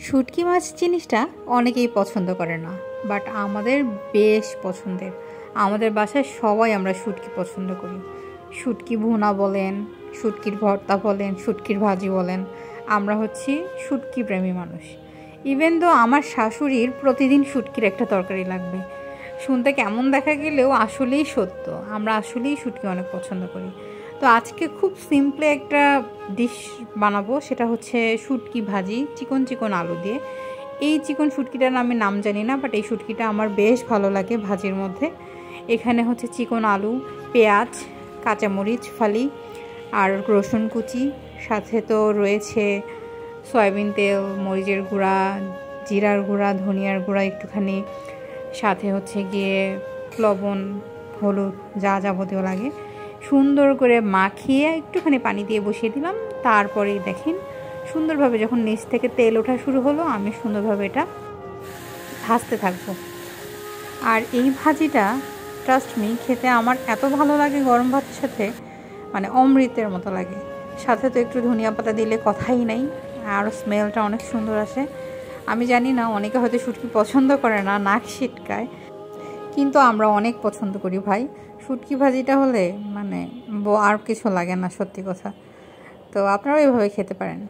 শুটকি মাছ জিনিসটা অনেকেই পছন্দ করে না, বাট আমাদের বেশ পছন্দের। আমাদের বাসায় সবাই আমরা শুটকি পছন্দ করি। শুটকি ভুনা বলেন, শুটকির ভর্তা বলেন, শুটকির ভাজি বলেন, আমরা হচ্ছি শুটকি প্রেমী মানুষ। ইভেন তো আমার শাশুড়ির প্রতিদিন শুটকির একটা তরকারি লাগবে। শুনতে কেমন দেখা গেলেও আসলেই সত্য, আমরা আসলেই শুটকি অনেক পছন্দ করি। তো আজকে খুব সিম্পলি একটা ডিশ বানাবো, সেটা হচ্ছে শুটকি ভাজি, চিকন চিকন আলু দিয়ে। এই চিকন শুটকিটার আমি নাম জানি না, বাট এই শুটকিটা আমার বেশ ভালো লাগে ভাজির মধ্যে। এখানে হচ্ছে চিকন আলু, পেঁয়াজ, কাঁচামরিচ ফালি আর রসুন কুচি, সাথে তো রয়েছে সয়াবিন তেল, মরিচের গুঁড়া, জিরার গুঁড়া, ধনিয়ার গুঁড়া একটুখানি, সাথে হচ্ছে গিয়ে লবণ, হলুদ, যা যাবতীয় লাগে সুন্দর করে মাখিয়ে একটুখানি পানি দিয়ে বসিয়ে দিলাম। তারপরেই দেখেন সুন্দরভাবে যখন নিচ থেকে তেল ওঠা শুরু হলো, আমি সুন্দরভাবে এটা ভাজতে থাকবো। আর এই ভাজিটা ট্রাস্ট মি খেতে আমার এত ভালো লাগে গরম ভাতের সাথে, মানে অমৃতের মতো লাগে। সাথে তো একটু ধনিয়া পাতা দিলে কথাই নাই, আর স্মেলটা অনেক সুন্দর আসে। আমি জানি না, অনেকে হয়তো শুটকি পছন্দ করে না, নাক ছিটকায়, কিন্তু আমরা অনেক পছন্দ করি ভাই। শুটকি ভাজিটা হলে মানে আর কিছু লাগে না, সত্যি কথা। তো আপনারাও এভাবে খেতে পারেন।